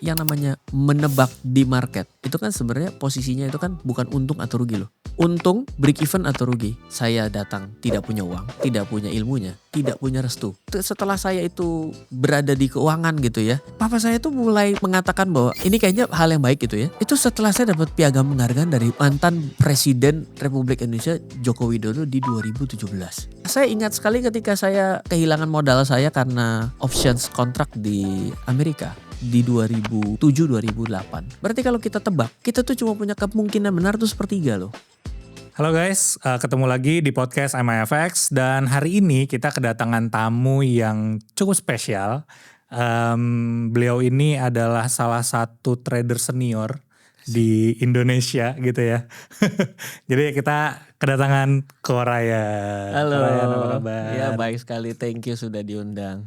yang namanya menebak di market itu kan sebenarnya posisinya itu kan bukan untung atau rugi loh. Untung, break even atau rugi. Saya datang tidak punya uang, tidak punya ilmunya, tidak punya restu. Setelah saya itu berada di keuangan gitu ya, papa saya tuh mulai mengatakan bahwa ini kayaknya hal yang baik gitu ya. Itu setelah saya dapat piagam penghargaan dari mantan Presiden Republik Indonesia Joko Widodo di 2017. Saya ingat sekali ketika saya kehilangan modal saya karena options kontrak di Amerika di 2007-2008. Berarti kalau kita tebak, kita tuh cuma punya kemungkinan benar tuh sepertiga loh. Halo guys, ketemu lagi di podcast MIFX dan hari ini kita kedatangan tamu yang cukup spesial. Beliau ini adalah salah satu trader senior di Indonesia gitu ya. Jadi kita kedatangan Korayan. Halo. Korayan, apa kabar? Ya baik sekali, thank you sudah diundang.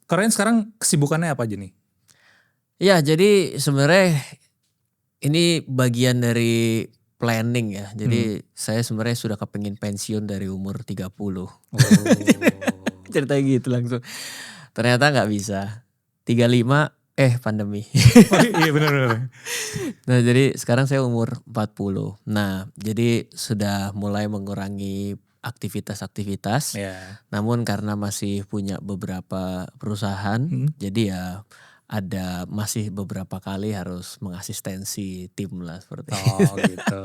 Korayan sekarang kesibukannya apa aja nih? Ya jadi sebenarnya ini bagian dari planning ya. Jadi saya sebenarnya sudah kepengin pensiun dari umur 30. Ceritanya gitu langsung. Ternyata gak bisa. 35 pandemi. Oh, iya benar. Nah jadi sekarang saya umur 40. Nah jadi sudah mulai mengurangi aktivitas-aktivitas. Yeah. Namun karena masih punya beberapa perusahaan. Jadi ya ada masih beberapa kali harus mengasistensi tim lah seperti itu. Oh gitu.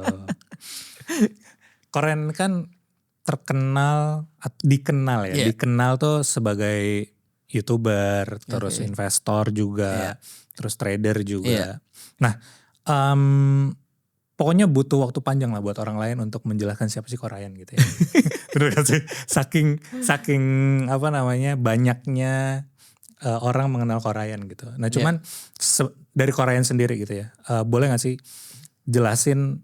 Korayan kan dikenal ya. Yeah. Dikenal tuh sebagai YouTuber, terus investor juga, terus trader juga. Nah, pokoknya butuh waktu panjang lah buat orang lain untuk menjelaskan siapa sih Korayan gitu ya. Bener gak sih? Saking banyaknya orang mengenal Korayan gitu. Nah cuman dari Korayan sendiri gitu ya, boleh gak sih jelasin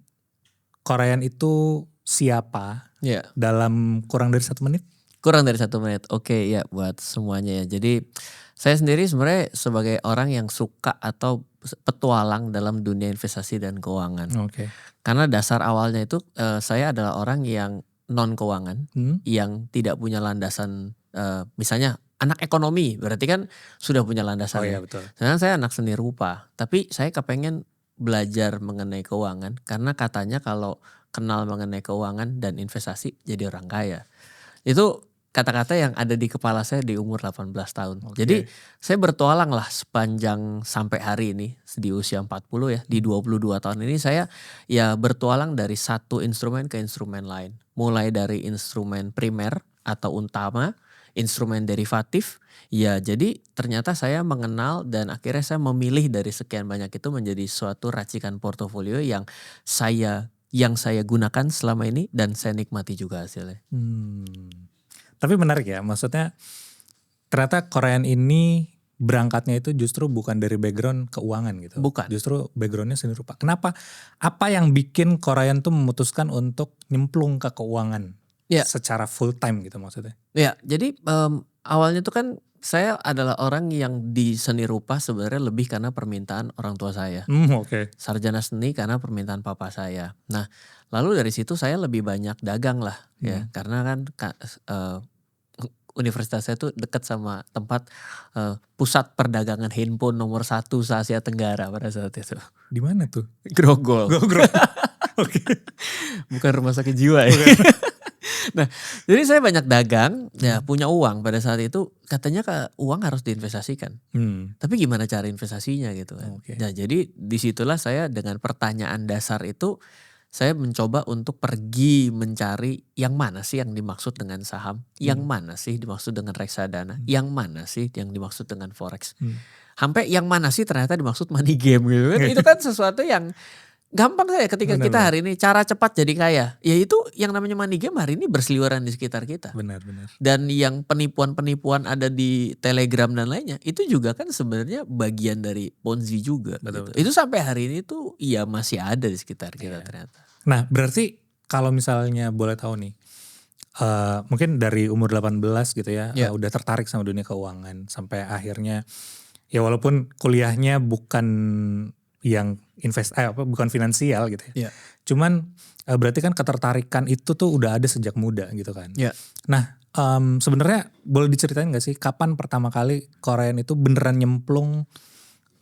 Korayan itu siapa dalam kurang dari 1 menit? Kurang dari 1 menit, oke ya buat semuanya ya. Jadi saya sendiri sebenarnya sebagai orang yang suka atau petualang dalam dunia investasi dan keuangan. Karena dasar awalnya itu saya adalah orang yang non keuangan, yang tidak punya landasan, misalnya anak ekonomi berarti kan sudah punya landasan. Oh iya betul. Sedangkan saya anak seni rupa, tapi saya kepengen belajar mengenai keuangan karena katanya kalau kenal mengenai keuangan dan investasi jadi orang kaya. Itu kata-kata yang ada di kepala saya di umur 18 tahun. Jadi saya bertualang lah sepanjang sampai hari ini di usia 40 ya. Di 22 tahun ini saya ya bertualang dari satu instrumen ke instrumen lain. Mulai dari instrumen primer atau utama, instrumen derivatif. Ya jadi ternyata saya mengenal dan akhirnya saya memilih dari sekian banyak itu menjadi suatu racikan portofolio yang saya gunakan selama ini dan saya nikmati juga hasilnya. Tapi menarik ya, maksudnya ternyata Korayan ini berangkatnya itu justru bukan dari background keuangan gitu. Bukan. Justru backgroundnya seni rupa. Kenapa? Apa yang bikin Korayan tuh memutuskan untuk nyemplung ke keuangan secara full time gitu maksudnya? Ya, jadi awalnya tuh kan saya adalah orang yang di seni rupa sebenarnya lebih karena permintaan orang tua saya. Sarjana seni karena permintaan papa saya. Nah, lalu dari situ saya lebih banyak dagang lah ya, karena kan universitas saya tuh dekat sama tempat pusat perdagangan handphone nomor 1 se-Asia Tenggara pada saat itu. Di mana tuh? Grogol. Bukan rumah sakit jiwa ya. Nah, jadi saya banyak dagang, ya punya uang pada saat itu katanya uang harus diinvestasikan. Tapi gimana cara investasinya gitu kan. Nah, jadi disitulah saya dengan pertanyaan dasar itu saya mencoba untuk pergi mencari yang mana sih yang dimaksud dengan saham, yang mana sih dimaksud dengan reksadana, yang mana sih yang dimaksud dengan forex. Sampai yang mana sih ternyata dimaksud money game gitu kan. Itu kan sesuatu yang gampang saja ketika kita hari ini cara cepat jadi kaya. Ya itu yang namanya money game hari ini berseliweran di sekitar kita. Benar. Dan yang penipuan-penipuan ada di Telegram dan lainnya itu juga kan sebenarnya bagian dari Ponzi juga. Betul. Itu sampai hari ini tuh ya masih ada di sekitar kita ternyata. Nah berarti kalau misalnya boleh tahu nih, mungkin dari umur 18 gitu ya, udah tertarik sama dunia keuangan sampai akhirnya ya walaupun kuliahnya bukan yang bukan finansial gitu ya. Cuman berarti kan ketertarikan itu tuh udah ada sejak muda gitu kan. Nah sebenarnya boleh diceritain gak sih kapan pertama kali Korayan itu beneran nyemplung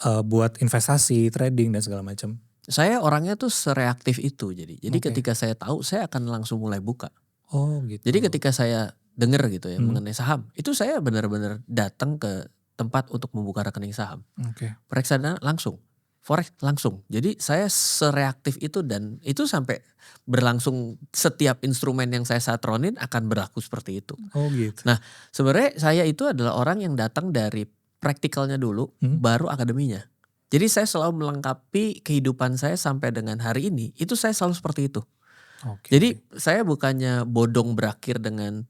buat investasi, trading dan segala macam? Saya orangnya tuh sereaktif itu jadi Oke. ketika saya tahu saya akan langsung mulai buka. Oh gitu. Jadi ketika saya dengar gitu ya Hmm. mengenai saham, itu saya benar-benar datang ke tempat untuk membuka rekening saham. Oke. Reksadana langsung, forex langsung. Jadi saya sereaktif itu dan itu sampai berlangsung setiap instrumen yang saya satronin akan berlaku seperti itu. Oh gitu. Nah sebenarnya saya itu adalah orang yang datang dari praktikalnya dulu, baru akademinya. Jadi saya selalu melengkapi kehidupan saya sampai dengan hari ini, itu saya selalu seperti itu. Oke. Jadi saya bukannya bodong berakhir dengan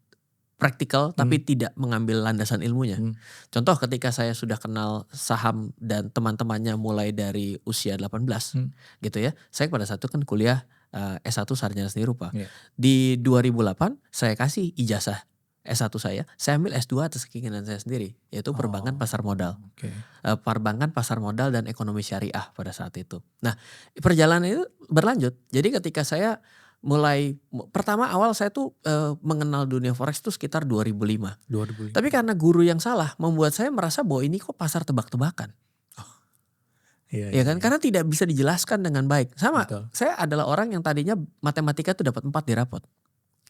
praktikal tapi tidak mengambil landasan ilmunya. Contoh ketika saya sudah kenal saham dan teman-temannya mulai dari usia 18 gitu ya. Saya pada saat itu kan kuliah S1 Sarjana Seni Rupa. Yeah. Di 2008 saya kasih ijazah S1 saya ambil S2 atas keinginan saya sendiri, yaitu perbankan pasar modal. Oke. Perbankan pasar modal dan ekonomi syariah pada saat itu. Nah perjalanan itu berlanjut. Jadi ketika saya pertama awal saya tuh mengenal dunia forex itu sekitar 2005. 2005. Tapi karena guru yang salah membuat saya merasa bahwa ini kok pasar tebak-tebakan. Iya, Ya kan? Karena tidak bisa dijelaskan dengan baik. Sama, Betul. saya adalah orang yang tadinya matematika tuh dapat 4 di rapot.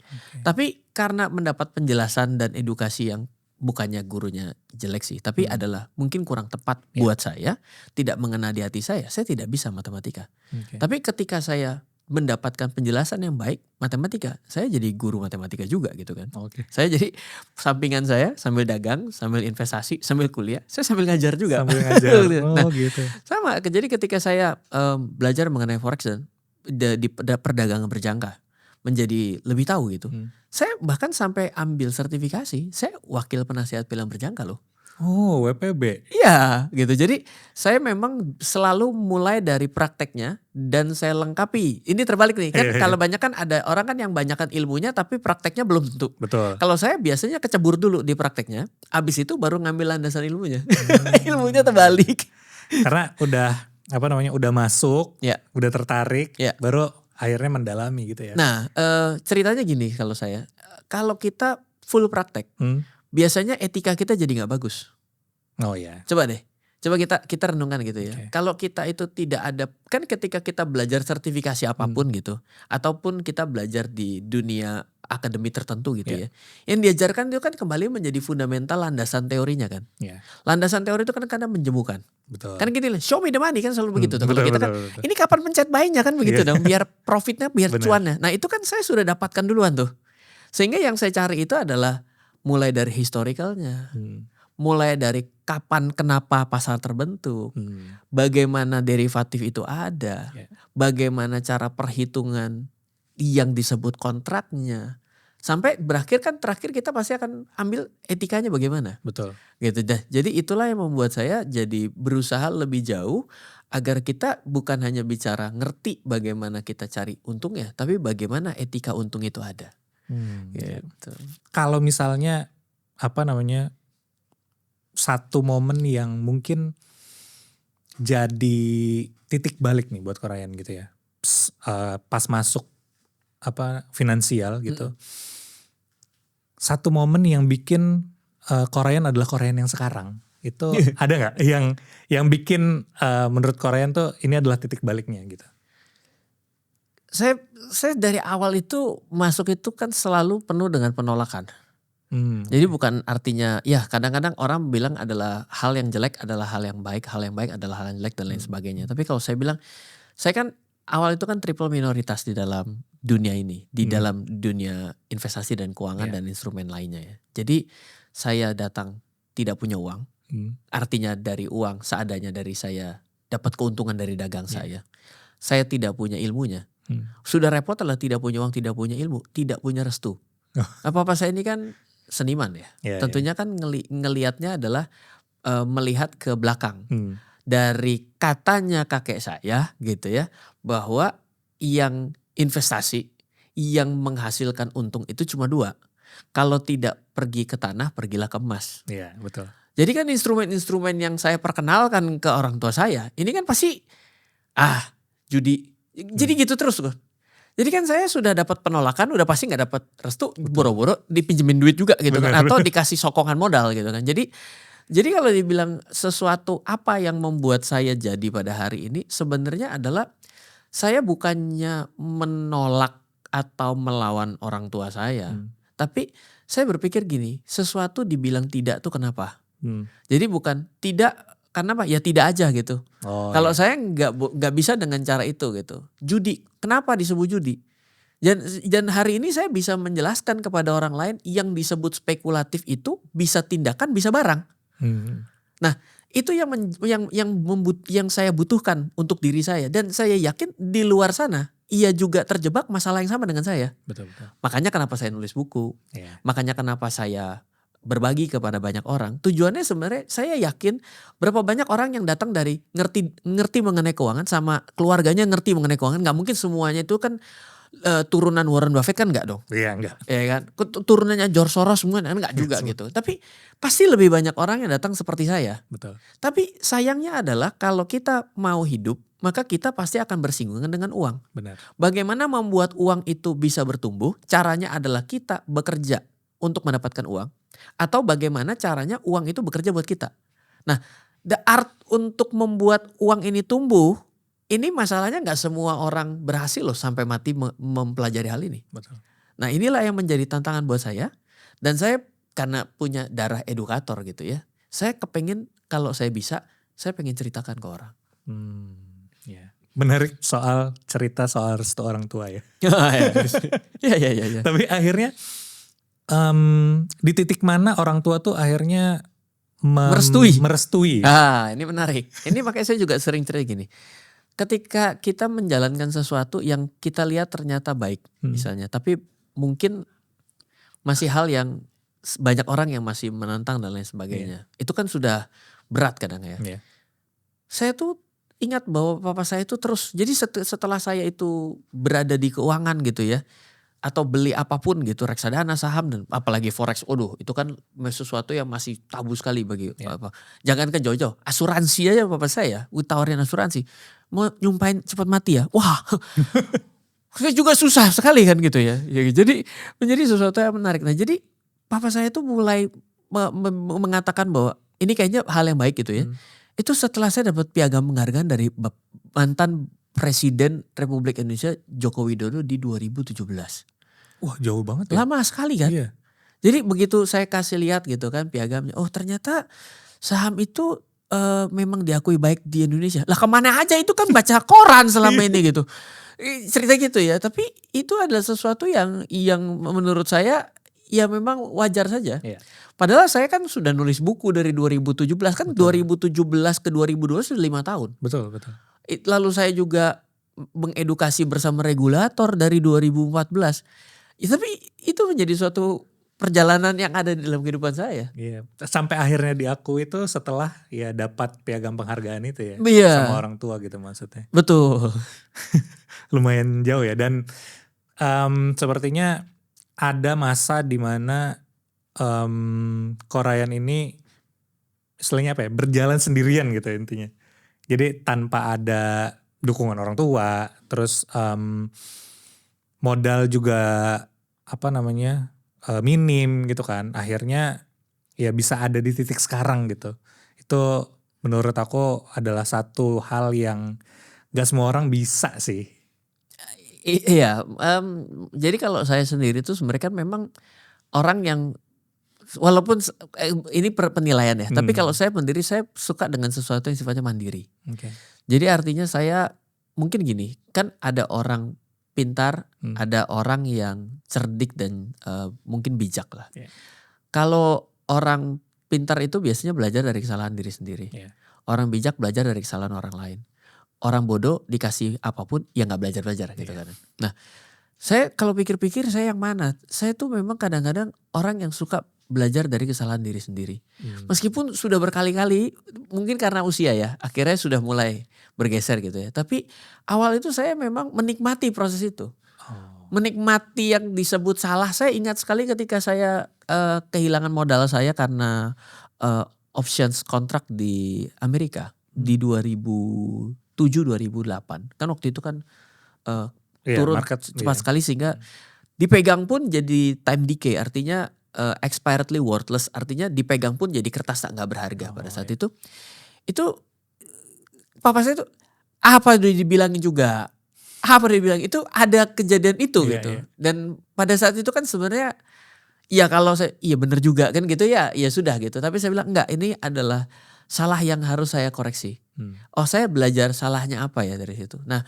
Oke. Tapi karena mendapat penjelasan dan edukasi yang bukannya gurunya jelek sih, tapi adalah mungkin kurang tepat buat saya, tidak mengena di hati saya tidak bisa matematika. Oke. Tapi ketika saya mendapatkan penjelasan yang baik matematika, saya jadi guru matematika juga gitu kan. Oke. Saya jadi sampingan saya sambil dagang, sambil investasi, sambil kuliah, saya sambil ngajar juga. Sambil ngajar. Nah, gitu. sama. Jadi ketika saya belajar mengenai forex dan di perdagangan berjangka menjadi lebih tahu gitu. Saya bahkan sampai ambil sertifikasi, saya wakil penasihat pilihan berjangka loh. Oh, WPB. Iya gitu. Jadi saya memang selalu mulai dari prakteknya dan saya lengkapi. Ini terbalik nih kan, kalau banyak kan ada orang kan yang banyakkan ilmunya tapi prakteknya belum tentu. Betul. Kalau saya biasanya kecebur dulu di prakteknya, abis itu baru ngambil landasan ilmunya. Ilmunya terbalik. Karena udah masuk, Ya. udah tertarik, Ya. baru akhirnya mendalami gitu ya. Nah ceritanya gini kalau saya, kalau kita full praktek, biasanya etika kita jadi nggak bagus. Oh ya. Coba deh, coba kita renungkan gitu ya. Oke. Kalau kita itu tidak ada, kan ketika kita belajar sertifikasi apapun gitu, ataupun kita belajar di dunia akademi tertentu gitu ya, yang diajarkan itu kan kembali menjadi fundamental landasan teorinya kan. Iya. Landasan teori itu kan kadang menjemukan. Betul. Kan gini, show me the money kan selalu begitu tuh. Kalau Betul, kita kan, betul. ini kapan pencet buy-nya kan begitu dong, biar profitnya, biar Benar. cuannya. Nah itu kan saya sudah dapatkan duluan tuh. Sehingga yang saya cari itu adalah mulai dari historicalnya, mulai dari kapan kenapa pasar terbentuk, bagaimana derivatif itu ada, bagaimana cara perhitungan yang disebut kontraknya, sampai berakhir kan terakhir kita pasti akan ambil etikanya bagaimana. Betul. Gitu dah. Jadi itulah yang membuat saya jadi berusaha lebih jauh agar kita bukan hanya bicara ngerti bagaimana kita cari untungnya, tapi bagaimana etika untung itu ada. Gitu. Kalau misalnya satu momen yang mungkin jadi titik balik nih buat Korean gitu ya, pas masuk finansial gitu, satu momen yang bikin Korean adalah Korean yang sekarang itu ada nggak yang bikin menurut Korean tuh ini adalah titik baliknya gitu? Saya dari awal itu masuk itu kan selalu penuh dengan penolakan. Jadi bukan artinya, ya kadang-kadang orang bilang adalah hal yang jelek adalah hal yang baik adalah hal yang jelek dan lain sebagainya. Tapi kalau saya bilang, saya kan awal itu kan triple minoritas di dalam dunia ini, di dalam dunia investasi dan keuangan dan instrumen lainnya ya. Jadi saya datang tidak punya uang, artinya dari uang seadanya dari saya dapat keuntungan dari dagang saya. Saya tidak punya ilmunya. Sudah repot adalah tidak punya uang, tidak punya ilmu, tidak punya restu. Apa-apa saya ini kan seniman ya. Tentunya kan ngelihatnya adalah melihat ke belakang. Dari katanya kakek saya gitu ya, bahwa yang investasi, yang menghasilkan untung itu cuma 2. Kalau tidak pergi ke tanah, pergilah ke emas. Iya, betul. Jadi kan instrumen-instrumen yang saya perkenalkan ke orang tua saya, ini kan pasti judi. Jadi gitu terus tuh. Jadi kan saya sudah dapat penolakan, udah pasti nggak dapat restu, boro-boro dipinjemin duit juga gitu kan, atau dikasih sokongan modal gitu kan. Jadi Jadi kalau dibilang sesuatu apa yang membuat saya jadi pada hari ini sebenarnya adalah saya bukannya menolak atau melawan orang tua saya. Tapi saya berpikir gini, sesuatu dibilang tidak tuh kenapa? Jadi bukan tidak karena apa? Ya tidak aja gitu. Kalau saya nggak bisa dengan cara itu gitu. Judi, kenapa disebut judi? Dan hari ini saya bisa menjelaskan kepada orang lain yang disebut spekulatif itu bisa tindakan, bisa barang. Nah, itu yang saya butuhkan untuk diri saya dan saya yakin di luar sana ia juga terjebak masalah yang sama dengan saya. Betul. Makanya kenapa saya nulis buku. Makanya kenapa saya berbagi kepada banyak orang. Tujuannya sebenarnya saya yakin berapa banyak orang yang datang dari ngerti mengenai keuangan sama keluarganya ngerti mengenai keuangan. Gak mungkin semuanya itu kan turunan Warren Buffett kan enggak dong. Iya enggak. Ya kan. Turunannya George Soros semua kan enggak juga gitu. Tapi pasti lebih banyak orang yang datang seperti saya. Betul. Tapi sayangnya adalah kalau kita mau hidup maka kita pasti akan bersinggungan dengan uang. Benar. Bagaimana membuat uang itu bisa bertumbuh? Caranya adalah kita bekerja untuk mendapatkan uang. Atau bagaimana caranya uang itu bekerja buat kita. Nah, the art untuk membuat uang ini tumbuh, ini masalahnya gak semua orang berhasil loh sampai mati mempelajari hal ini. Betul. Nah inilah yang menjadi tantangan buat saya. Dan saya karena punya darah edukator gitu ya. Saya kepengen kalau saya bisa, saya pengen ceritakan ke orang. Ya. Menarik soal cerita soal restu orang tua ya. Iya. Tapi akhirnya di titik mana orang tua tuh akhirnya merestui. Ini menarik. Ini makanya saya juga sering cerita gini. Ketika kita menjalankan sesuatu yang kita lihat ternyata baik misalnya. Tapi mungkin masih hal yang banyak orang yang masih menentang dan lain sebagainya. Itu kan sudah berat kadang ya. Saya tuh ingat bahwa papa saya itu terus. Jadi setelah saya itu berada di keuangan gitu ya. Atau beli apapun gitu, reksadana, saham dan apalagi forex. Itu kan sesuatu yang masih tabu sekali bagi apa. Jangan ke jauh-jauh, asuransi aja papa saya, tawarin asuransi. Mau nyumpain cepat mati ya? Wah. Saya juga susah sekali kan gitu ya. Jadi menjadi sesuatu yang menarik. Nah, jadi papa saya tuh mulai mengatakan bahwa ini kayaknya hal yang baik gitu ya. Itu setelah saya dapat piagam penghargaan dari mantan Presiden Republik Indonesia Joko Widodo di 2017. Wah jauh banget ya. Lama sekali kan. Iya. Jadi begitu saya kasih lihat gitu kan piagamnya. Oh ternyata saham itu memang diakui baik di Indonesia. Lah kemana aja itu kan baca koran selama ini gitu. Cerita gitu ya. Tapi itu adalah sesuatu yang menurut saya ya memang wajar saja. Iya. Padahal saya kan sudah nulis buku dari 2017. Kan 2017 ke 2012 sudah 5 tahun. Betul. Lalu saya juga mengedukasi bersama regulator dari 2014. Ya, tapi itu menjadi suatu perjalanan yang ada di dalam kehidupan saya. Iya. Sampai akhirnya diakui itu setelah ya dapat piagam penghargaan itu ya. Iya. Sama orang tua gitu maksudnya. Betul. Lumayan jauh ya. Dan sepertinya ada masa di mana Korayan ini istilahnya apa ya, berjalan sendirian gitu intinya. Jadi tanpa ada dukungan orang tua, terus modal juga minim gitu kan. Akhirnya ya bisa ada di titik sekarang gitu. Itu menurut aku adalah satu hal yang gak semua orang bisa sih. Iya, jadi kalau saya sendiri tuh sebenarnya kan memang orang yang walaupun ini penilaian ya, tapi kalau saya sendiri saya suka dengan sesuatu yang sifatnya mandiri. Okay. Jadi artinya saya mungkin gini, kan ada orang pintar, ada orang yang cerdik dan mungkin bijak lah. Yeah. Kalau orang pintar itu biasanya belajar dari kesalahan diri sendiri. Yeah. Orang bijak belajar dari kesalahan orang lain. Orang bodoh dikasih apapun ya nggak belajar gitu kan. Nah, saya kalau pikir-pikir saya yang mana? Saya tuh memang kadang-kadang orang yang suka belajar dari kesalahan diri sendiri. Meskipun sudah berkali-kali, mungkin karena usia ya, akhirnya sudah mulai bergeser gitu ya. Tapi awal itu saya memang menikmati proses itu. Menikmati yang disebut salah. Saya ingat sekali ketika saya kehilangan modal saya karena options kontrak di Amerika di 2007-2008. Kan waktu itu kan turun cepat sekali sehingga dipegang pun jadi time decay. Artinya expiredly worthless, artinya dipegang pun jadi kertas tak nggak berharga pada saat itu papa saya tuh apa udah dibilangin juga, apa dia bilang itu ada kejadian itu gitu. Dan pada saat itu kan sebenarnya ya kalau saya iya bener juga kan gitu ya sudah gitu. Tapi saya bilang enggak, ini adalah salah yang harus saya koreksi. Oh saya belajar salahnya apa ya dari situ. Nah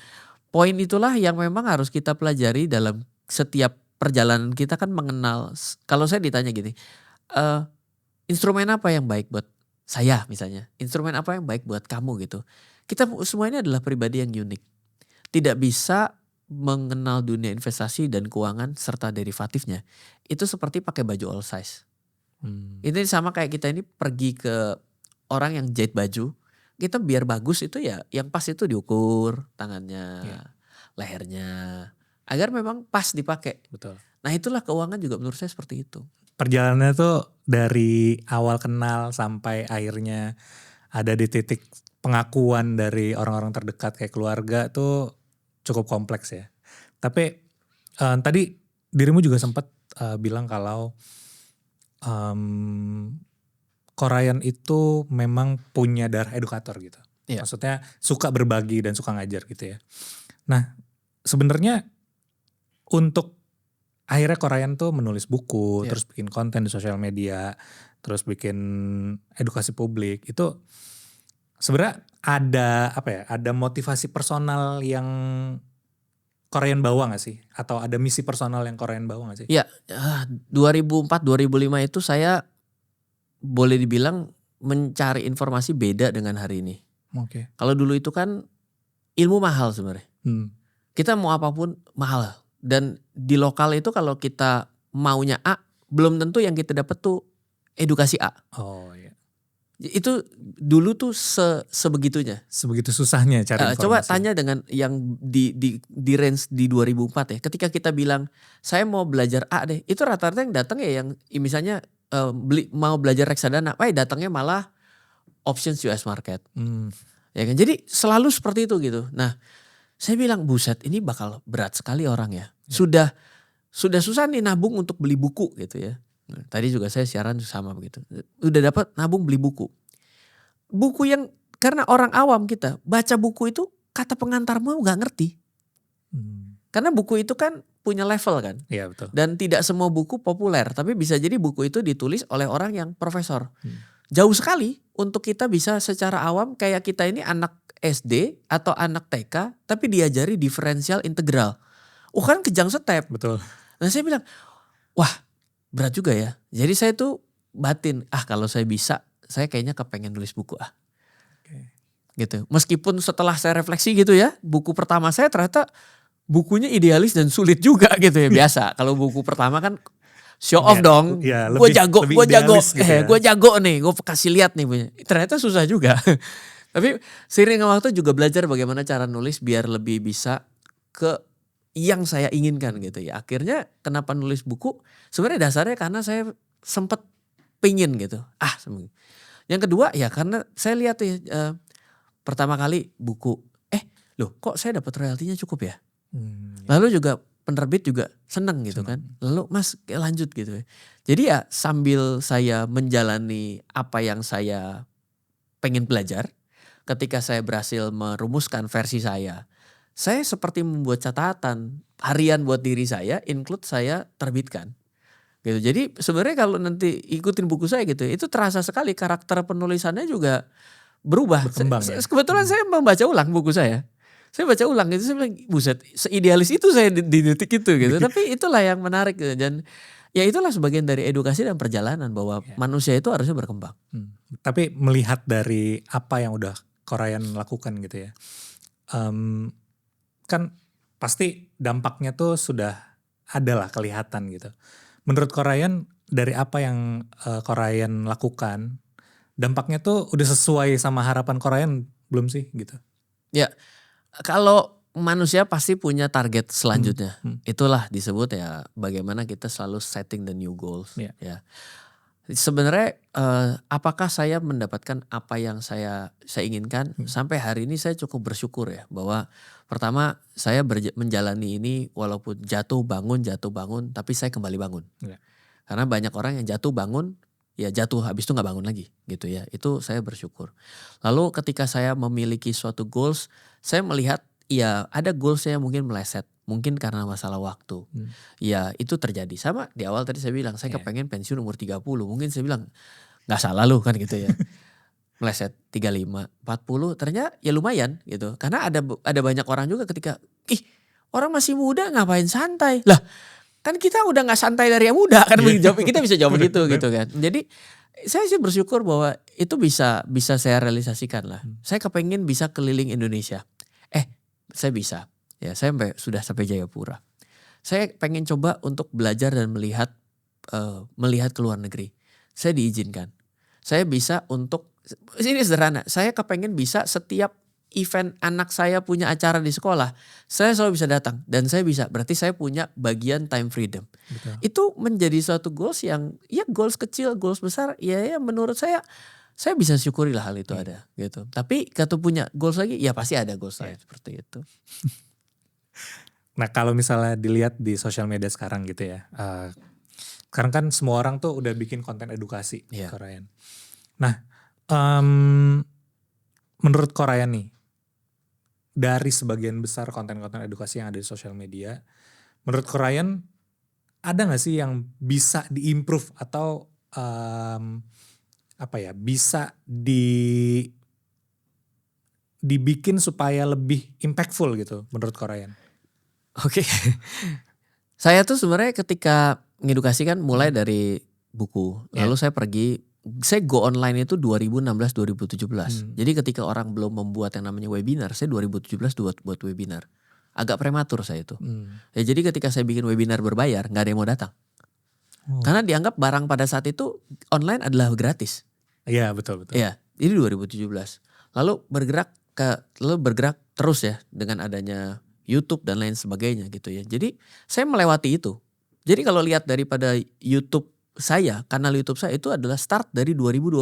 poin itulah yang memang harus kita pelajari dalam setiap perjalanan kita kan mengenal. Kalau saya ditanya gini, instrumen apa yang baik buat saya misalnya, instrumen apa yang baik buat kamu gitu. Kita semua ini adalah pribadi yang unik. Tidak bisa mengenal dunia investasi dan keuangan serta derivatifnya. Itu seperti pakai baju all size. Ini sama kayak kita ini pergi ke orang yang jahit baju. Kita biar bagus itu ya yang pas itu diukur tangannya, lehernya. Agar memang pas dipakai. Betul. Nah itulah keuangan juga menurut saya seperti itu. Perjalanannya tuh dari awal kenal sampai akhirnya ada di titik pengakuan dari orang-orang terdekat kayak keluarga tuh cukup kompleks ya. Tapi tadi dirimu juga sempat bilang kalau Korean itu memang punya darah edukator gitu. Maksudnya suka berbagi dan suka ngajar gitu ya. Nah sebenarnya untuk akhirnya Korean tuh menulis buku, terus bikin konten di sosial media, terus bikin edukasi publik, itu sebenarnya ada apa ya? Ada motivasi personal yang Korean bawa gak sih? Atau ada misi personal yang Korean bawa gak sih? Iya, 2004-2005 itu saya boleh dibilang mencari informasi beda dengan hari ini. Kalau dulu itu kan ilmu mahal sebenarnya. Kita mau apapun mahal. Dan di lokal itu kalau kita maunya A, belum tentu yang kita dapat tuh edukasi A. Itu dulu tuh sebegitunya. Sebegitu susahnya cari informasi. Coba tanya dengan yang di range di 2004 ya. Ketika kita bilang saya mau belajar A deh. Itu rata-rata yang datang ya yang misalnya mau belajar reksadana. Datangnya malah options US market. Ya kan? Jadi selalu seperti itu gitu. Nah saya bilang buset ini bakal berat sekali orang ya. Sudah susah nih nabung untuk beli buku gitu ya. Nah, tadi juga saya siaran sama begitu. Udah dapat nabung beli buku. Buku yang karena orang awam kita baca buku itu kata pengantarmu gak ngerti. Karena buku itu kan punya level kan. Iya betul. Dan tidak semua buku populer. Tapi bisa jadi buku itu ditulis oleh orang yang profesor. Jauh sekali untuk kita bisa secara awam kayak kita ini anak SD atau anak TK tapi diajari diferensial integral. Kan kejang step. Betul. Nah saya bilang wah berat juga ya. Jadi saya tuh batin kalau saya bisa saya kayaknya kepengen nulis buku gitu. Meskipun setelah saya refleksi gitu ya, buku pertama saya ternyata bukunya idealis dan sulit juga gitu ya. Biasa kalau buku pertama kan show off dong. Gue jago gitu ya. Gue jago nih, gue kasih lihat nih. Ternyata susah juga. Tapi seiring waktu juga belajar bagaimana cara nulis biar lebih bisa ke yang saya inginkan gitu ya. Akhirnya kenapa nulis buku? Sebenarnya dasarnya karena saya sempat pingin gitu. Yang kedua ya karena saya lihat ya pertama kali buku. Loh kok saya dapat royaltinya cukup ya? Lalu juga penerbit juga seneng gitu kan. Lalu mas lanjut gitu ya. Jadi ya sambil saya menjalani apa yang saya pengen belajar. Ketika saya berhasil merumuskan versi saya seperti membuat catatan harian buat diri saya, include saya terbitkan. Gitu. Jadi sebenarnya kalau nanti ikutin buku saya gitu, itu terasa sekali karakter penulisannya juga berubah. Kebetulan saya membaca ulang buku saya. Saya baca ulang itu saya bilang buset, seidealis itu saya di detik itu gitu. Tapi itulah yang menarik gitu. Dan ya itulah sebagian dari edukasi dan perjalanan bahwa manusia itu harusnya berkembang. Tapi melihat dari apa yang udah Korean lakukan gitu ya. Kan pasti dampaknya tuh sudah ada lah kelihatan gitu. Menurut Korean dari apa yang Korean lakukan, dampaknya tuh udah sesuai sama harapan Korean belum sih gitu? Ya kalau manusia pasti punya target selanjutnya. Itulah disebut ya bagaimana kita selalu setting the new goals. Ya. Sebenarnya apakah saya mendapatkan apa yang saya inginkan? Sampai hari ini saya cukup bersyukur ya bahwa pertama saya menjalani ini walaupun jatuh bangun tapi saya kembali bangun. Karena banyak orang yang jatuh bangun, ya jatuh habis itu gak bangun lagi gitu ya. Itu saya bersyukur. Lalu ketika saya memiliki suatu goals, saya melihat ya ada goals saya mungkin meleset. Mungkin karena masalah waktu. Ya itu terjadi. Sama di awal tadi saya bilang, saya kepengen pensiun umur 30. Mungkin saya bilang, gak salah lu kan gitu ya. Meleset 35, 40 ternyata ya lumayan gitu. Karena ada banyak orang juga ketika, orang masih muda ngapain santai. Lah kan kita udah gak santai dari yang muda kan. Kita bisa jawab begitu gitu kan. Jadi saya sih bersyukur bahwa itu bisa saya realisasikan lah. Saya kepengen bisa keliling Indonesia. Saya bisa. Ya, saya sudah sampai Jayapura. Saya pengen coba untuk belajar dan melihat ke luar negeri. Saya diizinkan. Saya bisa untuk, ini sederhana. Saya kepengen bisa setiap event anak saya punya acara di sekolah, saya selalu bisa datang dan saya bisa. Berarti saya punya bagian time freedom. Betul. Itu menjadi suatu goals yang ya goals kecil, goals besar. Ya menurut saya bisa syukuri lah hal itu ada gitu. Tapi kalau punya goals lagi, ya pasti ada goals lain seperti itu. Nah kalau misalnya dilihat di sosial media sekarang gitu ya, sekarang kan semua orang tuh udah bikin konten edukasi, Korean. Nah menurut Korean nih, dari sebagian besar konten-konten edukasi yang ada di sosial media, menurut Korean ada gak sih yang bisa diimprove atau bisa dibikin supaya lebih impactful gitu menurut Korean? Oke. Saya tuh sebenarnya ketika ngedukasi kan mulai dari buku. Lalu saya go online itu 2016-2017. Jadi ketika orang belum membuat yang namanya webinar, saya 2017 buat webinar. Agak prematur saya itu. Ya jadi ketika saya bikin webinar berbayar, gak ada yang mau datang. Karena dianggap barang pada saat itu online adalah gratis. Iya betul. Iya, ini 2017. Lalu bergerak terus ya dengan adanya YouTube dan lain sebagainya gitu ya. Jadi saya melewati itu. Jadi kalau lihat daripada YouTube saya, kanal YouTube saya itu adalah start dari 2012.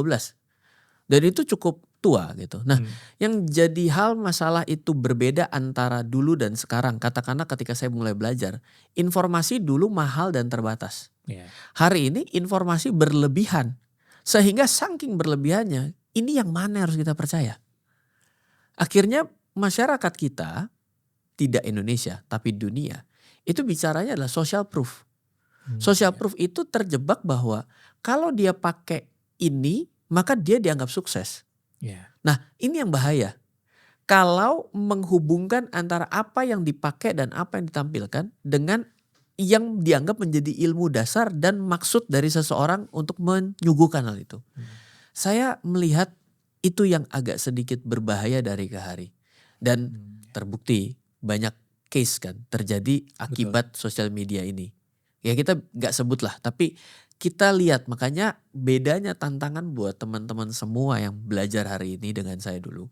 Dan itu cukup tua gitu. Nah yang jadi hal masalah itu berbeda antara dulu dan sekarang. Katakanlah ketika saya mulai belajar, informasi dulu mahal dan terbatas. Hari ini informasi berlebihan. Sehingga saking berlebihannya, ini yang mana yang harus kita percaya? Akhirnya masyarakat kita, tidak Indonesia tapi dunia, itu bicaranya adalah social proof. Social proof itu terjebak bahwa kalau dia pakai ini, maka dia dianggap sukses. Nah ini yang bahaya. Kalau menghubungkan antara apa yang dipakai dan apa yang ditampilkan dengan yang dianggap menjadi ilmu dasar dan maksud dari seseorang untuk menyuguhkan hal itu. Saya melihat itu yang agak sedikit berbahaya dari ke hari. Dan terbukti banyak case kan terjadi akibat sosial media ini. Ya kita gak sebut lah, tapi kita lihat, makanya bedanya tantangan buat teman-teman semua yang belajar hari ini dengan saya dulu.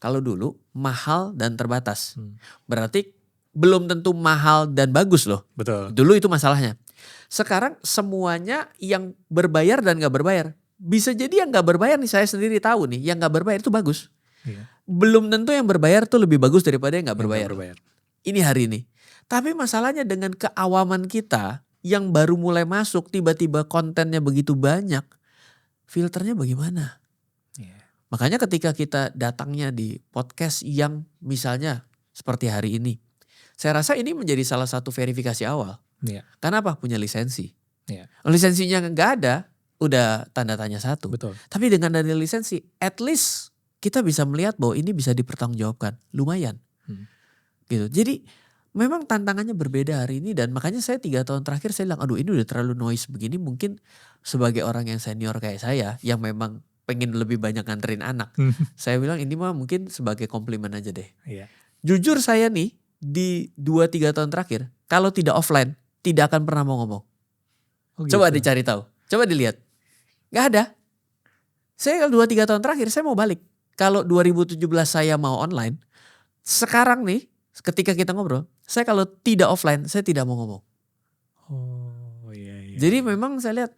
Kalau dulu mahal dan terbatas. Berarti belum tentu mahal dan bagus loh. Betul. Dulu itu masalahnya. Sekarang semuanya yang berbayar dan gak berbayar. Bisa jadi yang gak berbayar nih, saya sendiri tahu nih, yang gak berbayar itu bagus. Belum tentu yang berbayar tuh lebih bagus daripada yang gak berbayar. Ini hari ini. Tapi masalahnya dengan keawaman kita yang baru mulai masuk, tiba-tiba kontennya begitu banyak, filternya bagaimana? Makanya ketika kita datangnya di podcast yang misalnya seperti hari ini, saya rasa ini menjadi salah satu verifikasi awal. Karena apa? Punya lisensi. Lisensinya gak ada, udah tanda tanya satu. Betul. Tapi dengan adanya lisensi, at least kita bisa melihat bahwa ini bisa dipertanggungjawabkan. Lumayan. Gitu. Jadi memang tantangannya berbeda hari ini, dan makanya saya 3 tahun terakhir saya bilang, aduh ini udah terlalu noise begini. Mungkin sebagai orang yang senior kayak saya yang memang pengen lebih banyak nganterin anak, saya bilang ini mah mungkin sebagai komplimen aja deh. Jujur saya nih di 2-3 tahun terakhir, kalau tidak offline tidak akan pernah mau ngomong. Coba dicari tahu, coba dilihat, gak ada. Saya kalau 2-3 tahun terakhir saya mau balik. Kalau 2017 saya mau online, sekarang nih ketika kita ngobrol, saya kalau tidak offline saya tidak mau ngomong. Jadi memang saya lihat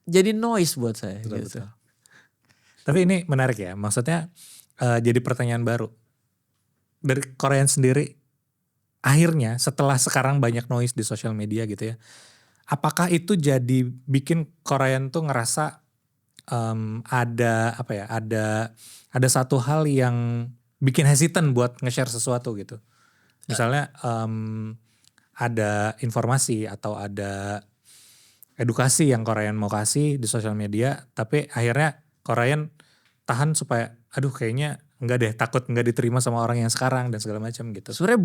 jadi noise buat saya. Betul. Tapi ini menarik ya, maksudnya jadi pertanyaan baru. Dari Korean sendiri, akhirnya setelah sekarang banyak noise di sosial media gitu ya, apakah itu jadi bikin Korean tuh ngerasa ada apa ya, ada satu hal yang bikin hesitant buat nge-share sesuatu gitu. Misalnya ada informasi atau ada edukasi yang Korean mau kasih di sosial media, tapi akhirnya Korean tahan supaya aduh kayaknya enggak deh, takut enggak diterima sama orang yang sekarang dan segala macam gitu. Sebenarnya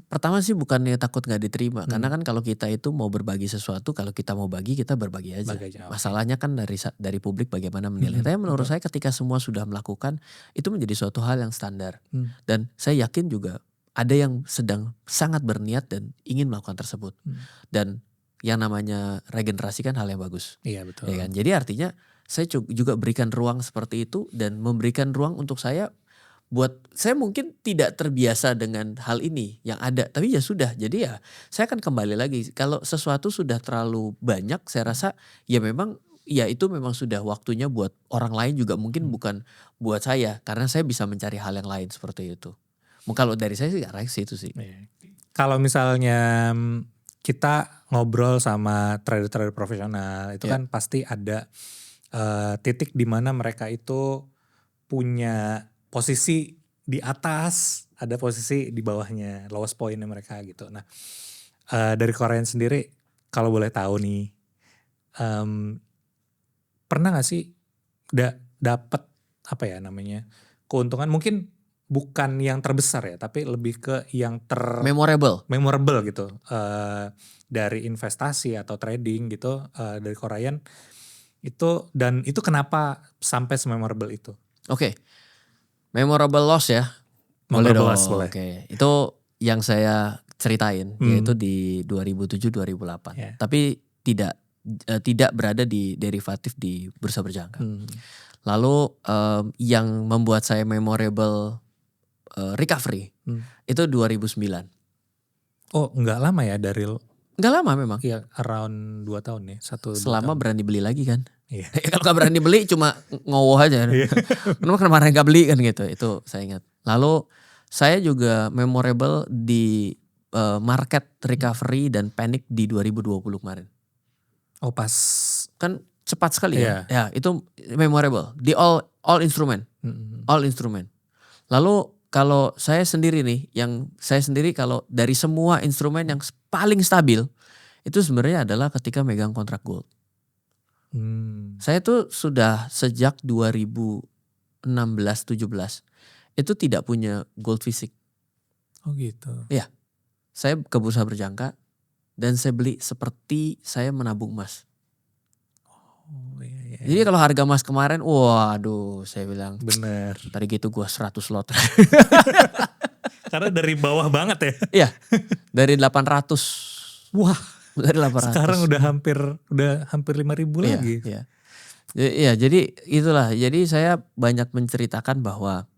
pertama sih bukannya takut nggak diterima, karena kan kalau kita itu mau berbagi sesuatu, kalau kita mau bagi kita berbagi aja. Bagi aja, oke. Masalahnya kan dari publik bagaimana menilai. Tapi menurut saya ketika semua sudah melakukan itu menjadi suatu hal yang standar. Dan saya yakin juga ada yang sedang sangat berniat dan ingin melakukan tersebut. Dan yang namanya regenerasi kan hal yang bagus. Iya betul. Ya kan? Jadi artinya saya juga berikan ruang seperti itu dan memberikan ruang untuk saya buat saya mungkin tidak terbiasa dengan hal ini yang ada, tapi ya sudah. Jadi ya saya akan kembali lagi, kalau sesuatu sudah terlalu banyak saya rasa ya memang ya itu memang sudah waktunya buat orang lain juga, mungkin bukan buat saya, karena saya bisa mencari hal yang lain seperti itu. Kalau dari saya sih arah itu sih. Kalau misalnya kita ngobrol sama trader-trader profesional itu kan pasti ada titik di mana mereka itu punya posisi di atas, ada posisi di bawahnya, lowest pointnya mereka gitu. Nah dari Korean sendiri kalau boleh tahu nih, pernah gak sih dapat apa ya namanya keuntungan, mungkin bukan yang terbesar ya, tapi lebih ke yang memorable gitu, dari investasi atau trading gitu, dari Korean itu, dan itu kenapa sampai sememorable itu? Oke. Memorable loss ya. Memorable loss boleh. Oke. Itu yang saya ceritain yaitu di 2007-2008. Tapi tidak berada di derivatif di bursa berjangka. Lalu yang membuat saya memorable recovery itu 2009. Oh, enggak lama ya dari? Enggak lama memang. Iya, around 2 tahun ya. Selama berani beli lagi kan. Iya. Kalau gak berani beli cuma ngowoh aja. Kenapa kemarin gak beli kan gitu. Itu saya ingat. Lalu saya juga memorable di market recovery dan panic di 2020 kemarin. Oh pas. Kan cepat sekali ya. Ya itu memorable. Di all instrument. All instrument. Lalu kalau saya sendiri nih, kalau dari semua instrumen yang paling stabil itu sebenarnya adalah ketika megang kontrak gold. Saya tuh sudah sejak 2016-17 itu tidak punya gold fisik. Oh gitu. Iya. Saya ke bursa berjangka dan saya beli seperti saya menabung emas. Oh iya. Jadi kalau harga emas kemarin, waduh saya bilang. Bener. Tadi gitu gua 100 lot. Karena dari bawah banget ya. Iya. Dari 800. Wah. Dari 800. Sekarang udah hampir 5.000 lagi. Iya. Iya, jadi itulah. Jadi saya banyak menceritakan bahwa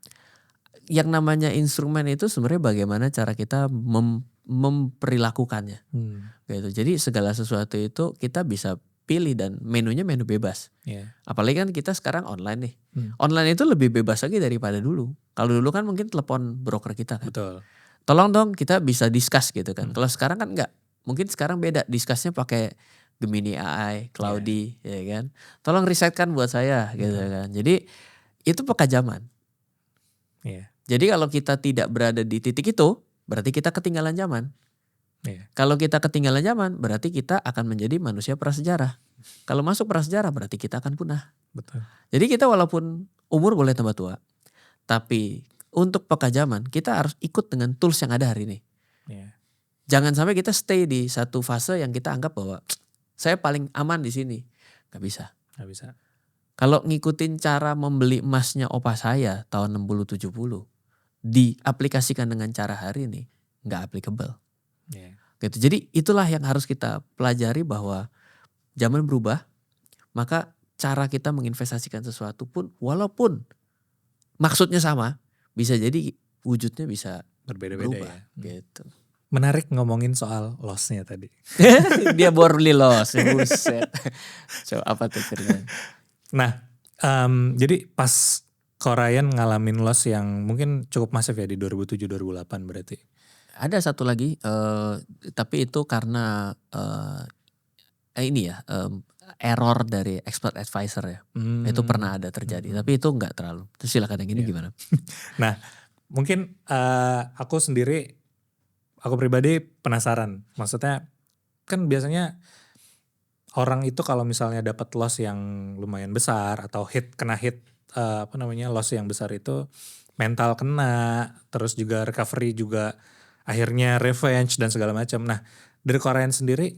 yang namanya instrumen itu sebenarnya bagaimana cara kita memperilakukannya. Gitu. Jadi segala sesuatu itu kita bisa pilih dan menunya menu bebas. Apalagi kan kita sekarang online nih. Online itu lebih bebas lagi daripada dulu. Kalau dulu kan mungkin telepon broker kita kan. Betul. Tolong dong kita bisa discuss gitu kan. Kalau sekarang kan enggak. Mungkin sekarang beda, discussnya pakai Gemini AI, Cloudy, ya kan. Tolong risetkan buat saya gitu kan. Jadi itu pekajaman. Jadi kalau kita tidak berada di titik itu, berarti kita ketinggalan zaman. Kalau kita ketinggalan zaman, berarti kita akan menjadi manusia prasejarah. Kalau masuk prasejarah, berarti kita akan punah. Betul. Jadi kita walaupun umur boleh tambah tua, tapi untuk pekajaman kita harus ikut dengan tools yang ada hari ini. Jangan sampai kita stay di satu fase yang kita anggap bahwa saya paling aman di sini. Gak bisa. Kalau ngikutin cara membeli emasnya opa saya tahun 60-70, diaplikasikan dengan cara hari ini, gak applicable. Gitu. Jadi itulah yang harus kita pelajari, bahwa zaman berubah, maka cara kita menginvestasikan sesuatu pun walaupun maksudnya sama, bisa jadi wujudnya bisa berbeda-beda ya. Gitu. Menarik ngomongin soal lossnya tadi. Dia baru beli loss, buset. Coba apa tuh ceritanya? Nah, jadi pas Korean ngalamin loss yang mungkin cukup masif ya di 2007-2008 berarti. Ada satu lagi, tapi itu karena ini ya error dari expert advisor ya. Itu pernah ada terjadi, tapi itu enggak terlalu. Terus silakan yang ini gimana? Nah, mungkin aku pribadi penasaran. Maksudnya kan biasanya orang itu kalau misalnya dapat loss yang lumayan besar atau kena hit loss yang besar itu mental kena, terus juga recovery juga akhirnya revenge dan segala macam. Nah, dari Korean sendiri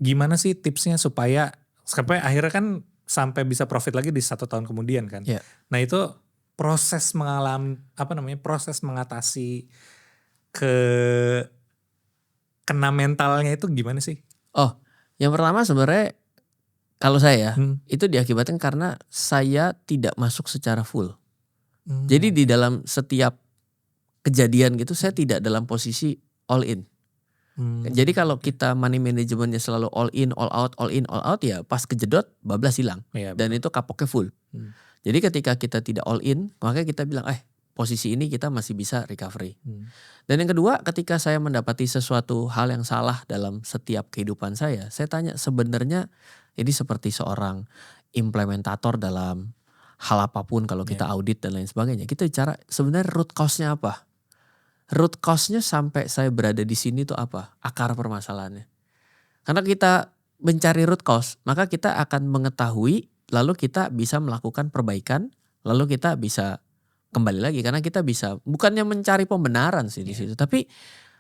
gimana sih tipsnya supaya sampai akhirnya kan sampai bisa profit lagi di 1 tahun kemudian kan. Yeah. Nah, itu proses proses mengatasi kena mentalnya itu gimana sih? Oh, yang pertama sebenarnya kalau saya itu diakibatkan karena saya tidak masuk secara full. Jadi di dalam setiap kejadian gitu saya tidak dalam posisi all in. Jadi kalau kita money managementnya selalu all in, all out ya pas kejedot bablas hilang. Dan itu kapoknya full. Jadi ketika kita tidak all in, makanya kita bilang posisi ini kita masih bisa recovery. Dan yang kedua, ketika saya mendapati sesuatu hal yang salah dalam setiap kehidupan saya tanya sebenarnya ini seperti seorang implementator dalam hal apapun kalau kita audit dan lain sebagainya. Kita bicara sebenarnya root cause-nya apa? Root cause-nya sampai saya berada di sini tuh apa? Akar permasalahannya. Karena kita mencari root cause, maka kita akan mengetahui, lalu kita bisa melakukan perbaikan, lalu kita bisa kembali lagi. Karena kita bisa, bukannya mencari pembenaran sih di situ, tapi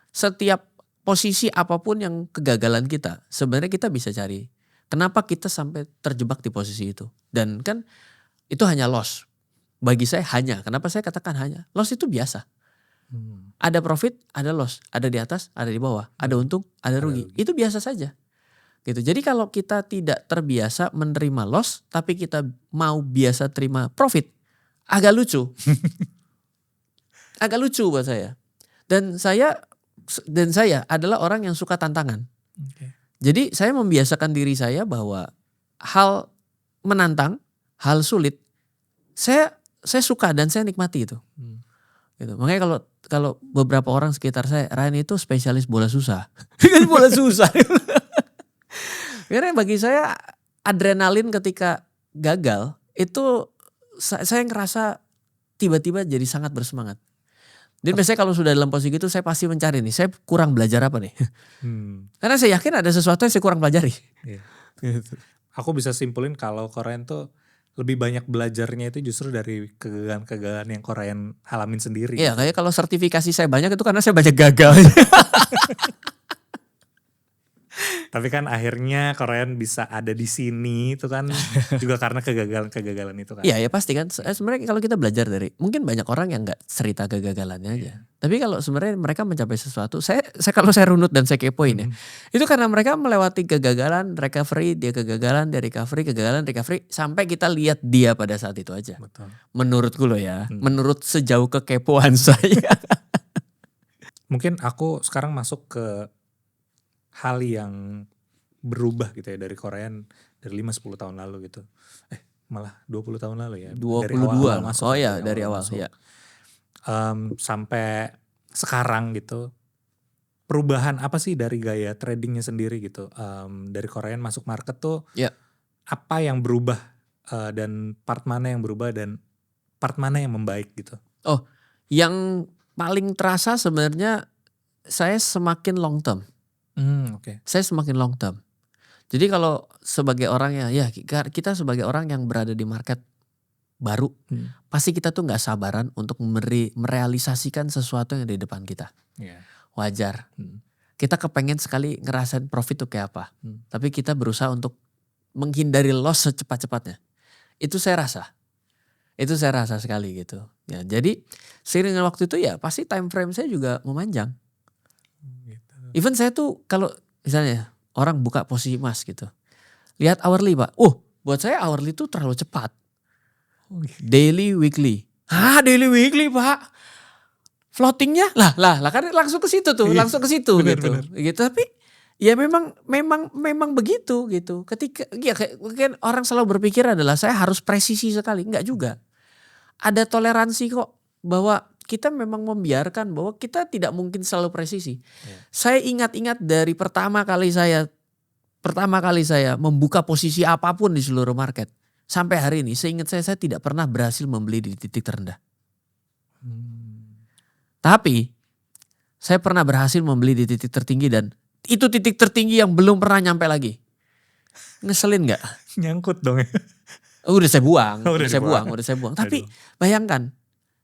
setiap posisi apapun yang kegagalan kita, sebenarnya kita bisa cari. Kenapa kita sampai terjebak di posisi itu? Dan kan itu hanya loss. Bagi saya hanya, kenapa saya katakan hanya? Loss itu biasa. Ada profit, ada loss, ada di atas, ada di bawah, ada untung, ada rugi. Itu biasa saja. Gitu. Jadi kalau kita tidak terbiasa menerima loss, tapi kita mau biasa terima profit, agak lucu. Agak lucu buat saya. Dan saya adalah orang yang suka tantangan. Jadi saya membiasakan diri saya bahwa hal menantang, hal sulit, saya suka dan saya nikmati itu. Gitu. Makanya kalau beberapa orang sekitar saya, Ryan itu spesialis bola susah. Bola susah. Karena bagi saya adrenalin ketika gagal itu saya ngerasa tiba-tiba jadi sangat bersemangat. Dan biasanya kalau sudah dalam posisi itu saya pasti mencari nih, saya kurang belajar apa nih. Karena saya yakin ada sesuatu yang saya kurang pelajari. Gitu. Aku bisa simpulin kalau Korean tuh lebih banyak belajarnya itu justru dari kegagalan-kegagalan yang Korean alamin sendiri. Iya, kayak kalau sertifikasi saya banyak itu karena saya banyak gagal. Tapi kan akhirnya Korean bisa ada di sini itu kan juga karena kegagalan-kegagalan itu kan. Iya ya pasti kan. Sebenarnya kalau kita belajar dari, mungkin banyak orang yang nggak cerita kegagalannya aja. Tapi kalau sebenarnya mereka mencapai sesuatu, saya kalau saya runut dan saya kepoin ya, itu karena mereka melewati kegagalan, recovery, dia kegagalan, dia recovery, kegagalan, recovery, sampai kita lihat dia pada saat itu aja. Betul. Menurutku loh ya, menurut sejauh kekepoan saya. Mungkin aku sekarang masuk ke hal yang berubah gitu ya dari Korean dari 5-10 tahun lalu gitu. Malah 20 tahun lalu ya. 22. Dari awal masuk. Oh ya, dari awal ya. Sampai sekarang gitu. Perubahan apa sih dari gaya tradingnya sendiri gitu. Dari Korean masuk market tuh apa yang berubah dan part mana yang berubah dan part mana yang membaik gitu. Oh, yang paling terasa sebenarnya saya semakin long term. Saya semakin long term. Jadi kalau sebagai orang kita sebagai orang yang berada di market baru, pasti kita tuh nggak sabaran untuk merealisasikan sesuatu yang di depan kita. Wajar. Kita kepengen sekali ngerasain profit tuh kayak apa. Tapi kita berusaha untuk menghindari loss secepat-cepatnya. Itu saya rasa sekali gitu. Ya, jadi seiring dengan waktu itu ya pasti time frame saya juga memanjang. Even saya tuh kalau misalnya orang buka posisi emas gitu. Lihat hourly Pak. Buat saya hourly tuh terlalu cepat. Daily, weekly. Daily, weekly Pak. Floatingnya lah kan langsung ke situ tuh. Langsung ke situ gitu. Gitu. Tapi ya memang begitu gitu. Ketika kan orang selalu berpikir adalah saya harus presisi sekali. Enggak juga. Ada toleransi kok bahwa kita memang membiarkan bahwa kita tidak mungkin selalu presisi. Saya ingat-ingat dari pertama kali saya pertama kali saya membuka posisi apapun di seluruh market. Sampai hari ini seingat saya tidak pernah berhasil membeli di titik terendah. Tapi saya pernah berhasil membeli di titik tertinggi dan itu titik tertinggi yang belum pernah nyampe lagi. Ngeselin gak? Nyangkut dong ya. Udah saya buang, Udah saya buang. Tapi bayangkan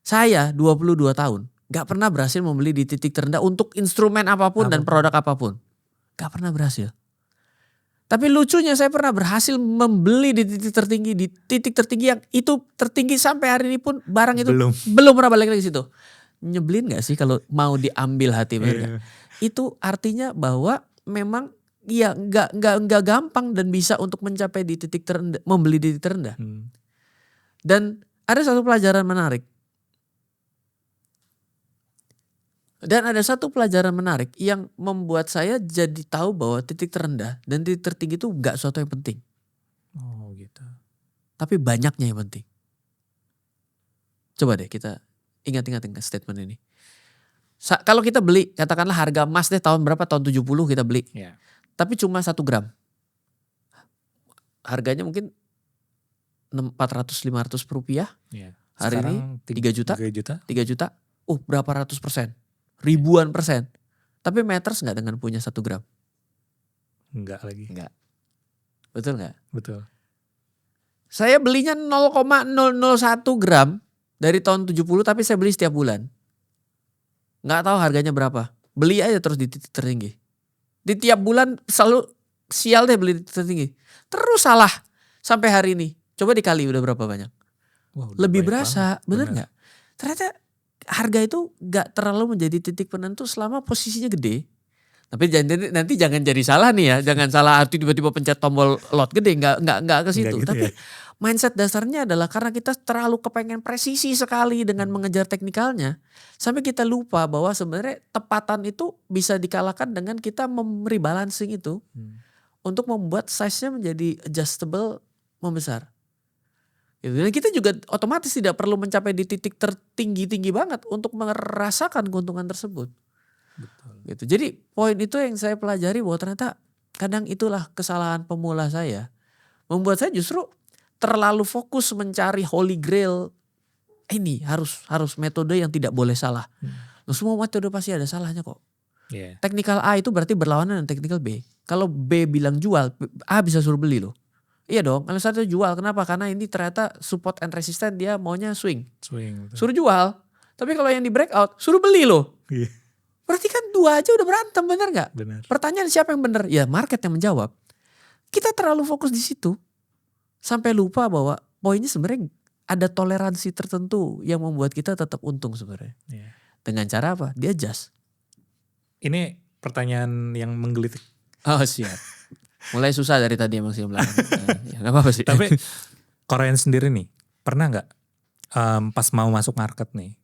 saya 22 tahun gak pernah berhasil membeli di titik terendah untuk instrumen apapun dan produk apapun. Gak pernah berhasil. Tapi lucunya saya pernah berhasil membeli di titik tertinggi yang itu tertinggi sampai hari ini pun barang itu belum pernah balik lagi situ. Nyebelin gak sih kalau mau diambil hati, bener gak? Itu artinya bahwa memang ya nggak gampang dan bisa untuk mencapai di titik terendah, membeli di titik terendah. Dan ada satu pelajaran menarik. Yang membuat saya jadi tahu bahwa titik terendah dan titik tertinggi itu gak sesuatu yang penting. Oh gitu. Tapi banyaknya yang penting. Coba deh kita ingat-ingat statement ini. Kalau kita beli, katakanlah harga emas deh tahun berapa, tahun 70 kita beli. Yeah. Tapi cuma 1 gram. Harganya mungkin 400-500 per rupiah. Yeah. Hari ini 3 juta. 3 juta. Berapa ratus %? Ribuan %. Tapi matters gak dengan punya 1 gram? Enggak lagi. Enggak. Betul gak? Betul. Saya belinya 0,001 gram dari tahun 70 tapi saya beli setiap bulan. Gak tahu harganya berapa. Beli aja terus di titik tertinggi. Di tiap bulan selalu sial deh beli di titik tertinggi. Terus salah sampai hari ini. Coba dikali udah berapa banyak. Wah, lebih berasa, bener gak? Ternyata harga itu gak terlalu menjadi titik penentu selama posisinya gede. Tapi nanti jangan jadi salah nih ya. Jangan salah arti tiba-tiba pencet tombol lot gede. Gak ke situ. Gitu tapi ya? mindset dasarnya adalah karena kita terlalu kepengen presisi sekali dengan mengejar teknikalnya. Sampai kita lupa bahwa sebenarnya tepatan itu bisa dikalahkan dengan kita memberi balancing itu. Untuk membuat size-nya menjadi adjustable membesar. Dan kita juga otomatis tidak perlu mencapai di titik tertinggi-tinggi banget untuk merasakan keuntungan tersebut. Betul. Gitu. Jadi poin itu yang saya pelajari bahwa ternyata kadang itulah kesalahan pemula saya. Membuat saya justru terlalu fokus mencari holy grail. Ini harus metode yang tidak boleh salah. Semua metode pasti ada salahnya kok. Yeah. Teknikal A itu berarti berlawanan dengan teknikal B. Kalau B bilang jual, A bisa suruh beli loh. Iya dong, kalau satu jual. Kenapa? Karena ini ternyata support and resistance dia maunya swing. Betul. Suruh jual. Tapi kalau yang di breakout, suruh beli loh. Yeah. Berarti kan dua aja udah berantem, bener gak? Benar. Pertanyaan siapa yang bener? Ya market yang menjawab. Kita terlalu fokus di situ. Sampai lupa bahwa poinnya sebenarnya ada toleransi tertentu yang membuat kita tetap untung sebenarnya. Yeah. Dengan cara apa? Dia adjust. Ini pertanyaan yang menggelitik. Oh siap. Mulai susah dari tadi emang sih belakang. Ya, gak apa-apa sih. Tapi Korean sendiri nih, pernah gak pas mau masuk market nih,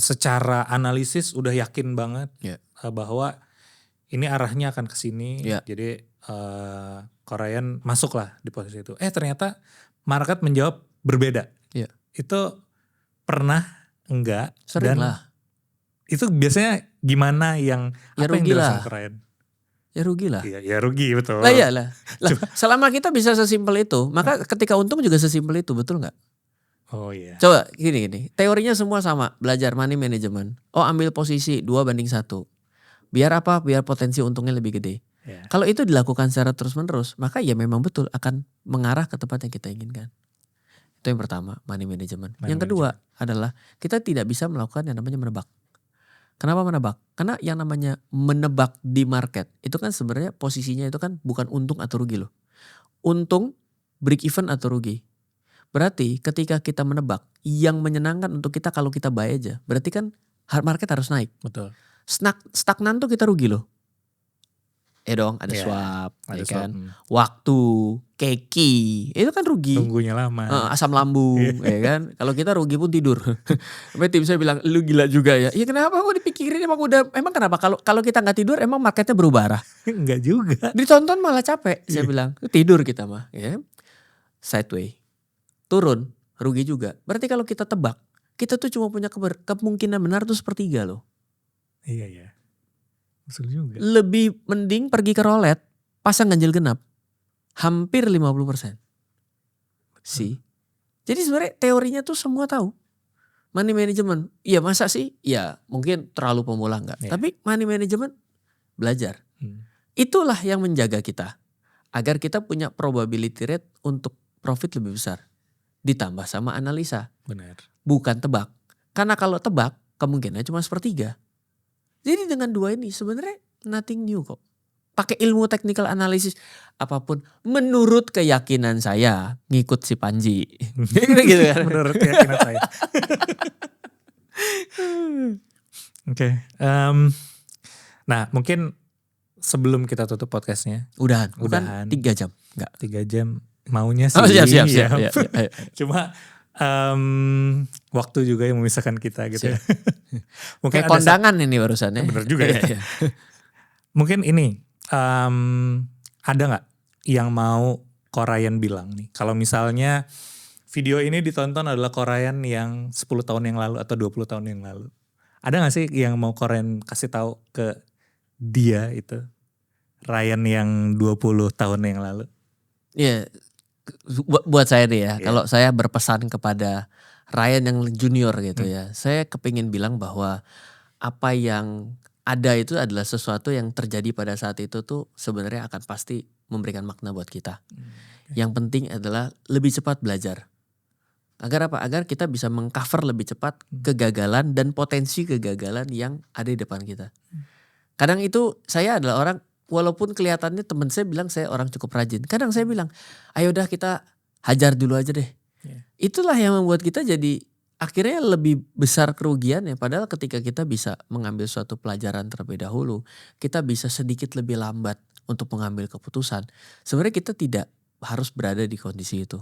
secara analisis udah yakin banget bahwa ini arahnya akan ke sini. Jadi Korean masuklah di posisi itu. Ternyata market menjawab berbeda. Itu pernah enggak? Sering lah. Itu biasanya gimana yang apa yang dirasakan Korean? Ya rugi lah. Ya rugi betul. Lah iyalah. Lah, selama kita bisa sesimpel itu, maka ketika untung juga sesimpel itu, betul gak? Oh iya. Coba gini. Teorinya semua sama. Belajar money management. Ambil posisi 2:1. Biar apa? Biar potensi untungnya lebih gede. Yeah. Kalau itu dilakukan secara terus menerus, maka ya memang betul akan mengarah ke tempat yang kita inginkan. Itu yang pertama, money management. Yang kedua adalah kita tidak bisa melakukan yang namanya menebak. Kenapa menebak? Karena yang namanya menebak di market itu kan sebenarnya posisinya itu kan bukan untung atau rugi loh. Untung, break even atau rugi. Berarti ketika kita menebak yang menyenangkan untuk kita kalau kita buy aja. Berarti kan market harus naik. Betul. Stagnan tuh kita rugi loh. Dong ada swap, ada kan. swap. Waktu, keki, itu kan rugi. Tunggunya lama. Asam lambung, ya kan. Kalau kita rugi pun tidur. Sampai tim saya bilang, lu gila juga ya. Ya kenapa kok dipikirin emang kenapa? Kalau kita nggak tidur emang marketnya berubah arah? Enggak juga. Ditonton malah capek. Saya bilang, tidur kita mah. Ya. Sideway, turun, rugi juga. Berarti kalau kita tebak, kita tuh cuma punya kemungkinan benar tuh 1/3 loh. Iya. Betul juga. Lebih mending pergi ke roulette. pasang ganjil genap hampir 50%. Jadi sebenarnya teorinya tuh semua tahu. Money management, iya masa sih? Ya mungkin terlalu pemula enggak. Iya. Tapi money management belajar. Itulah yang menjaga kita. Agar kita punya probability rate untuk profit lebih besar. Ditambah sama analisa. Benar. Bukan tebak. Karena kalau tebak kemungkinannya cuma 1/3. Jadi dengan dua ini sebenarnya nothing new kok. Pakai ilmu technical analysis apapun menurut keyakinan saya ngikut si Panji. Gitu kan. Menurut keyakinan saya. Oke. Nah mungkin sebelum kita tutup podcastnya. Udahan. 3 jam. Enggak. 3 jam maunya sih. Oh siap. Cuma waktu juga yang memisahkan kita gitu. Mungkin kayak kondangan ini barusan ya. Bener juga ya. Mungkin ini ada gak yang mau Ko Ryan bilang nih. Kalau misalnya video ini ditonton adalah Ko Ryan yang 10 tahun yang lalu atau 20 tahun yang lalu. Ada gak sih yang mau Ko Ryan kasih tahu ke dia itu? Ryan yang 20 tahun yang lalu. Iya. Buat saya nih ya. Kalau saya berpesan kepada Ryan yang junior gitu ya. Saya kepingin bilang bahwa apa yang ada itu adalah sesuatu yang terjadi pada saat itu tuh sebenarnya akan pasti memberikan makna buat kita. Yang penting adalah lebih cepat belajar. Agar apa? Agar kita bisa mengcover lebih cepat kegagalan dan potensi kegagalan yang ada di depan kita. Kadang itu saya adalah orang, walaupun kelihatannya teman saya bilang saya orang cukup rajin. Kadang saya bilang, ayo dah kita hajar dulu aja deh. Itulah yang membuat kita jadi akhirnya lebih besar kerugian ya. Padahal ketika kita bisa mengambil suatu pelajaran terlebih dahulu, kita bisa sedikit lebih lambat untuk mengambil keputusan. Sebenarnya kita tidak harus berada di kondisi itu.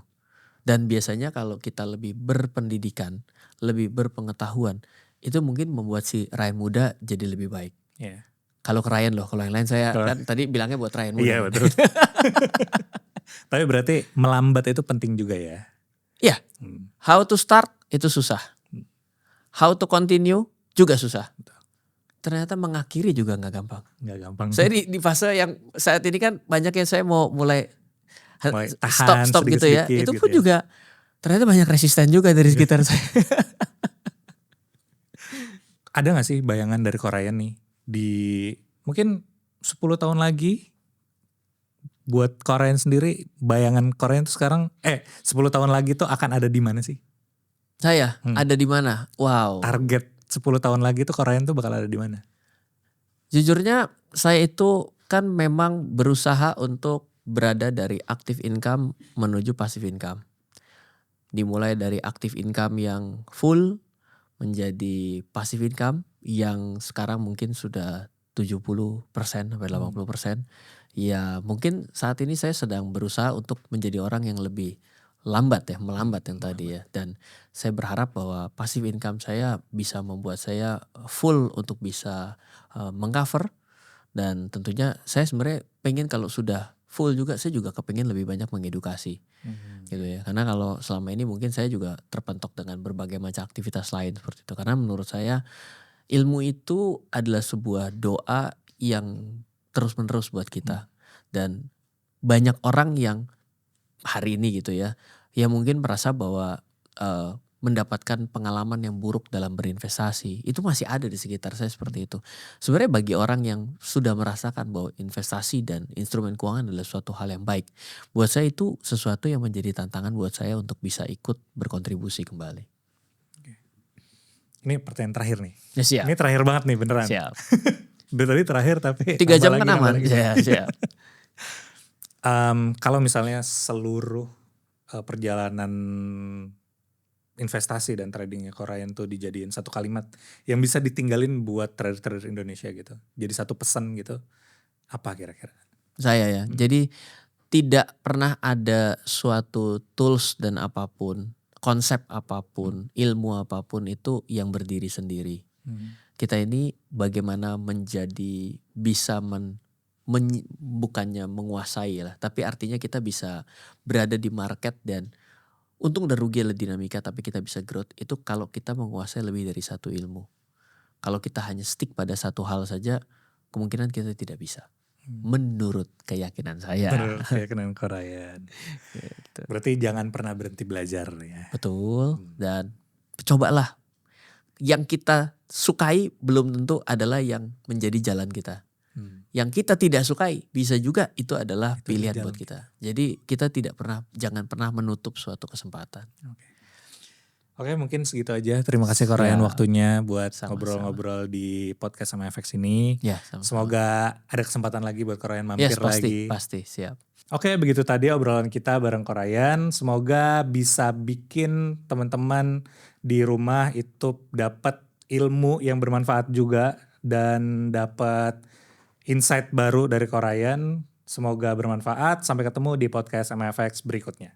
Dan biasanya kalau kita lebih berpendidikan, lebih berpengetahuan, itu mungkin membuat si Ryan muda jadi lebih baik. Kalau ke Ryan loh, kalau yang lain saya kan tadi bilangnya buat Ryan muda. Iya betul. Tapi berarti melambat itu penting juga ya? Iya. How to start itu susah. How to continue juga susah. Ternyata mengakhiri juga gak gampang. Gak gampang. Saya di fase yang saat ini kan banyak yang saya mau mulai tahan, stop gitu ya. Itu pun gitu juga ternyata banyak resisten juga dari sekitar saya. Ada gak sih bayangan dari Ko Ryan nih di mungkin 10 tahun lagi buat Ko Ryan sendiri, bayangan Ko Ryan tuh sekarang 10 tahun lagi tuh akan ada di mana sih? Saya ada di mana? Wow. Target 10 tahun lagi tuh Ko Ryan tuh bakal ada di mana? Jujurnya saya itu kan memang berusaha untuk berada dari active income menuju passive income. Dimulai dari active income yang full menjadi passive income yang sekarang mungkin sudah 70% sampai 80%. Ya mungkin saat ini saya sedang berusaha untuk menjadi orang yang lebih melambat yang tadi ya. Dan saya berharap bahwa passive income saya bisa membuat saya full untuk bisa mengcover. Dan tentunya saya sebenarnya pengen kalau sudah full juga saya juga kepengen lebih banyak mengedukasi. Gitu ya. Karena kalau selama ini mungkin saya juga terpentok dengan berbagai macam aktivitas lain seperti itu. Karena menurut saya ilmu itu adalah sebuah doa yang terus-menerus buat kita. Dan banyak orang yang hari ini gitu ya, yang mungkin merasa bahwa mendapatkan pengalaman yang buruk dalam berinvestasi, itu masih ada di sekitar saya seperti itu. Sebenarnya bagi orang yang sudah merasakan bahwa investasi dan instrumen keuangan adalah suatu hal yang baik, buat saya itu sesuatu yang menjadi tantangan buat saya untuk bisa ikut berkontribusi kembali. Ini pertanyaan terakhir nih. Ya, siap. Ini terakhir banget nih beneran. Siap. Udah tadi terakhir tapi 3 jam kan aman. Ya, siap. Kalau misalnya seluruh perjalanan investasi dan tradingnya Ko Ryan tuh dijadiin satu kalimat yang bisa ditinggalin buat trader-trader Indonesia gitu. Jadi satu pesan gitu. Apa kira-kira? Saya ya. Jadi tidak pernah ada suatu tools dan apapun, konsep apapun, ilmu apapun itu yang berdiri sendiri. Kita ini bagaimana menjadi bisa bukannya menguasai lah, tapi artinya kita bisa berada di market dan untung dan rugi adalah dinamika, tapi kita bisa growth itu kalau kita menguasai lebih dari satu ilmu. Kalau kita hanya stick pada satu hal saja, kemungkinan kita tidak bisa. menurut keyakinan saya. Menurut keyakinan Korean. Gitu. Berarti jangan pernah berhenti belajar ya. Betul, dan cobalah. Yang kita sukai belum tentu adalah yang menjadi jalan kita. Yang kita tidak sukai bisa juga itu adalah pilihan buat kita. Jadi kita jangan pernah menutup suatu kesempatan. Oke, mungkin segitu aja. Terima kasih Korean waktunya buat ngobrol-ngobrol di podcast sama FX ini. Ya, semoga ada kesempatan lagi buat Korean mampir lagi. Pasti, siap. Oke, begitu tadi obrolan kita bareng Korean. Semoga bisa bikin teman-teman di rumah itu dapat ilmu yang bermanfaat juga dan dapat insight baru dari Korean. Semoga bermanfaat. Sampai ketemu di podcast MFX berikutnya.